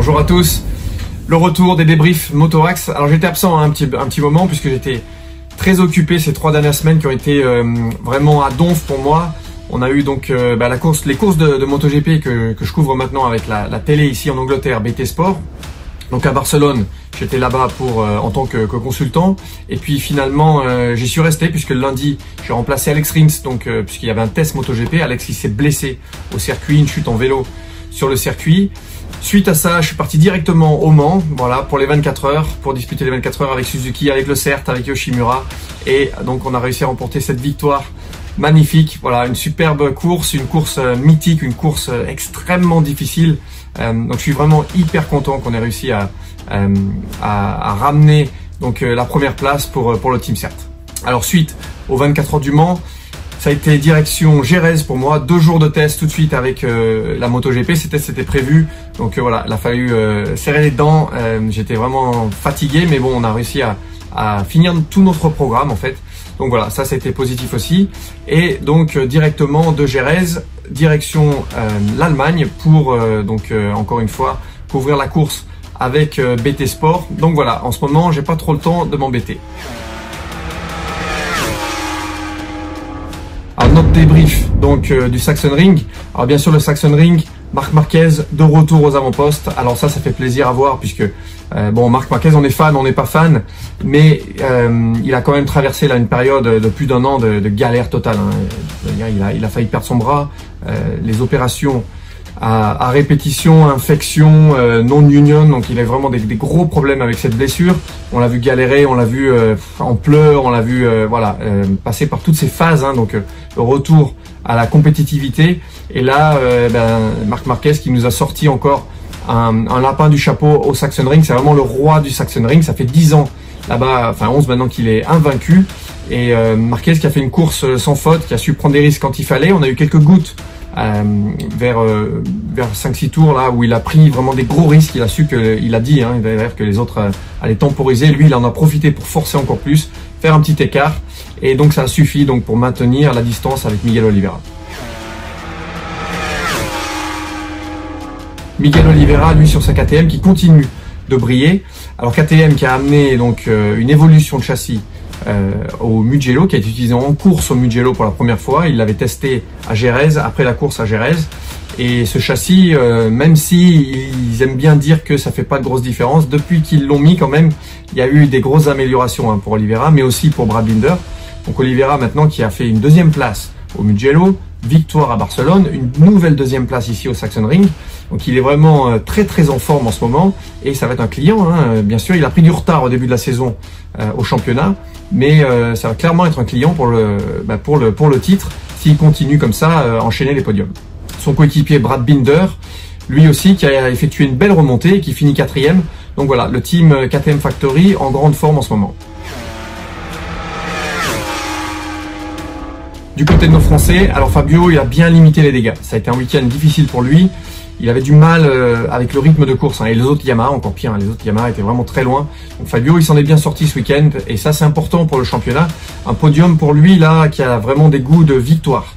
Bonjour à tous, le retour des débriefs Motorax. Alors j'étais absent un petit moment puisque j'étais très occupé ces 3 dernières semaines qui ont été vraiment à donf pour moi. On a eu donc les courses de MotoGP que je couvre maintenant avec la télé ici en Angleterre, BT Sport. Donc à Barcelone, j'étais là-bas en tant que consultant. Et puis finalement, j'y suis resté puisque le lundi, j'ai remplacé Alex Rins, donc puisqu'il y avait un test MotoGP. Alex il s'est blessé au circuit, une chute en vélo sur le circuit. Suite à ça, je suis parti directement au Mans, voilà, pour les 24 heures, pour disputer les 24 heures avec Suzuki, avec le CERT, avec Yoshimura. Et donc on a réussi à remporter cette victoire magnifique. Voilà, une superbe course, une course mythique, une course extrêmement difficile. Donc je suis vraiment hyper content qu'on ait réussi à ramener donc la première place pour le Team CERT. Alors suite aux 24 heures du Mans, ça a été direction Jerez pour moi, 2 jours de test tout de suite avec la MotoGP. C'était prévu, donc voilà, il a fallu serrer les dents. J'étais vraiment fatigué, mais bon, on a réussi à finir tout notre programme en fait. Donc voilà, ça a été positif aussi. Et donc directement de Jerez, direction l'Allemagne pour encore une fois couvrir la course avec BT Sport. Donc voilà, en ce moment, j'ai pas trop le temps de m'embêter. Alors notre débrief donc du Sachsenring. Alors bien sûr le Sachsenring, Marc Marquez de retour aux avant-postes. Alors ça fait plaisir à voir puisque Marc Marquez on est fan, on n'est pas fan, mais il a quand même traversé là une période de plus d'1 an de galère totale. Hein. Il a failli perdre son bras, les opérations à répétition, infection, non-union, donc il a vraiment des gros problèmes avec cette blessure. On l'a vu galérer, on l'a vu en pleurs, on l'a vu passer par toutes ces phases, hein, donc le retour à la compétitivité. Et là, Marc Marquez qui nous a sorti encore un lapin du chapeau au Sachsenring. C'est vraiment le roi du Sachsenring. Ça fait 10 ans là-bas, enfin 11 maintenant qu'il est invaincu. Et Marquez qui a fait une course sans faute, qui a su prendre des risques quand il fallait. On a eu quelques gouttes vers 5-6 tours là où il a pris vraiment des gros risques. Il a dit d'ailleurs que les autres allaient temporiser. Lui, il en a profité pour forcer encore plus, faire un petit écart. Et donc ça a suffi donc pour maintenir la distance avec Miguel Oliveira. Miguel Oliveira, lui, sur sa KTM qui continue de briller. Alors KTM qui a amené donc une évolution de châssis au Mugello, qui a été utilisé en course au Mugello pour la première fois. Il l'avait testé à Jerez, après la course à Jerez. Et ce châssis, même si ils aiment bien dire que ça fait pas de grosse différence, depuis qu'ils l'ont mis quand même, il y a eu des grosses améliorations pour Oliveira, mais aussi pour Brad Binder. Donc Oliveira maintenant qui a fait une 2e place au Mugello, victoire à Barcelone, une nouvelle 2e place ici au Sachsenring. Donc il est vraiment très très en forme en ce moment et ça va être un client. Hein. Bien sûr, il a pris du retard au début de la saison au championnat, mais ça va clairement être un client pour le titre s'il continue comme ça, enchaîner les podiums. Son coéquipier Brad Binder, lui aussi qui a effectué une belle remontée et qui finit 4e. Donc voilà, le team KTM Factory en grande forme en ce moment. Du côté de nos Français, alors Fabio, il a bien limité les dégâts. Ça a été un week-end difficile pour lui. Il avait du mal avec le rythme de course. Hein. Et les autres Yamaha, encore pire, hein. Les autres Yamaha étaient vraiment très loin. Donc Fabio, il s'en est bien sorti ce week-end. Et ça, c'est important pour le championnat. Un podium pour lui, là, qui a vraiment des goûts de victoire.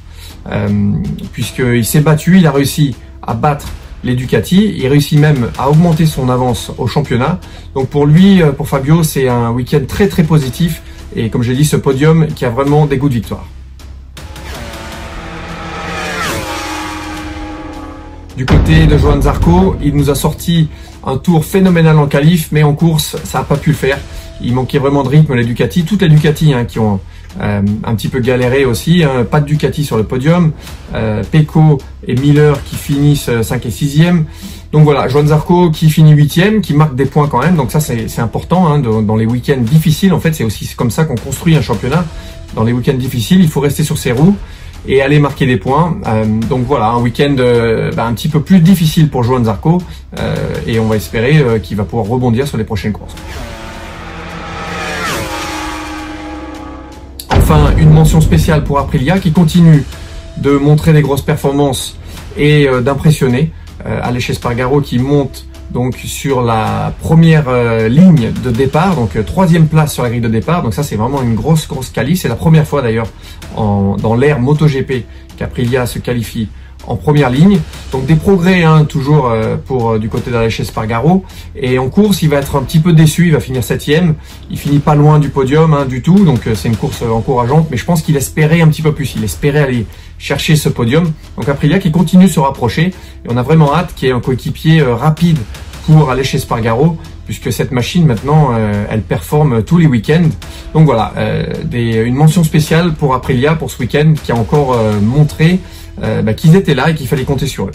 Puisqu'il s'est battu, il a réussi à battre les Ducati. Il réussit même à augmenter son avance au championnat. Donc pour lui, pour Fabio, c'est un week-end très très positif. Et comme j'ai dit, ce podium qui a vraiment des goûts de victoire. Du côté de Johan Zarco, il nous a sorti un tour phénoménal en qualif, mais en course, ça n'a pas pu le faire. Il manquait vraiment de rythme, les Ducati. Toutes les Ducati qui ont un petit peu galéré aussi. Pas de Ducati sur le podium. Pecco et Miller qui finissent 5 et 6e. Donc voilà, Johan Zarco qui finit 8e, qui marque des points quand même. Donc ça, c'est important dans les week-ends difficiles. En fait, c'est aussi comme ça qu'on construit un championnat. Dans les week-ends difficiles, il faut rester sur ses roues et aller marquer des points. Donc voilà, un week-end un petit peu plus difficile pour Johan Zarco et on va espérer qu'il va pouvoir rebondir sur les prochaines courses. Enfin, une mention spéciale pour Aprilia qui continue de montrer des grosses performances et d'impressionner. Aleix Espargaro qui monte donc sur la première ligne de départ, donc 3e place sur la grille de départ. Donc ça c'est vraiment une grosse qualif. C'est la première fois d'ailleurs dans l'ère MotoGP qu'Aprilia se qualifie en première ligne. Donc des progrès toujours pour du côté d'Aleix Espargaro. Et en course, il va être un petit peu déçu, il va finir 7e. Il finit pas loin du podium du tout, donc c'est une course encourageante. Mais je pense qu'il espérait un petit peu plus, il espérait aller chercher ce podium. Donc Aprilia qui continue de se rapprocher. Et on a vraiment hâte qu'il y ait un coéquipier rapide pour Aleix Espargaro, puisque cette machine maintenant, elle performe tous les week-ends. Donc voilà, une mention spéciale pour Aprilia pour ce week-end qui a encore montré qu'ils étaient là et qu'il fallait compter sur eux.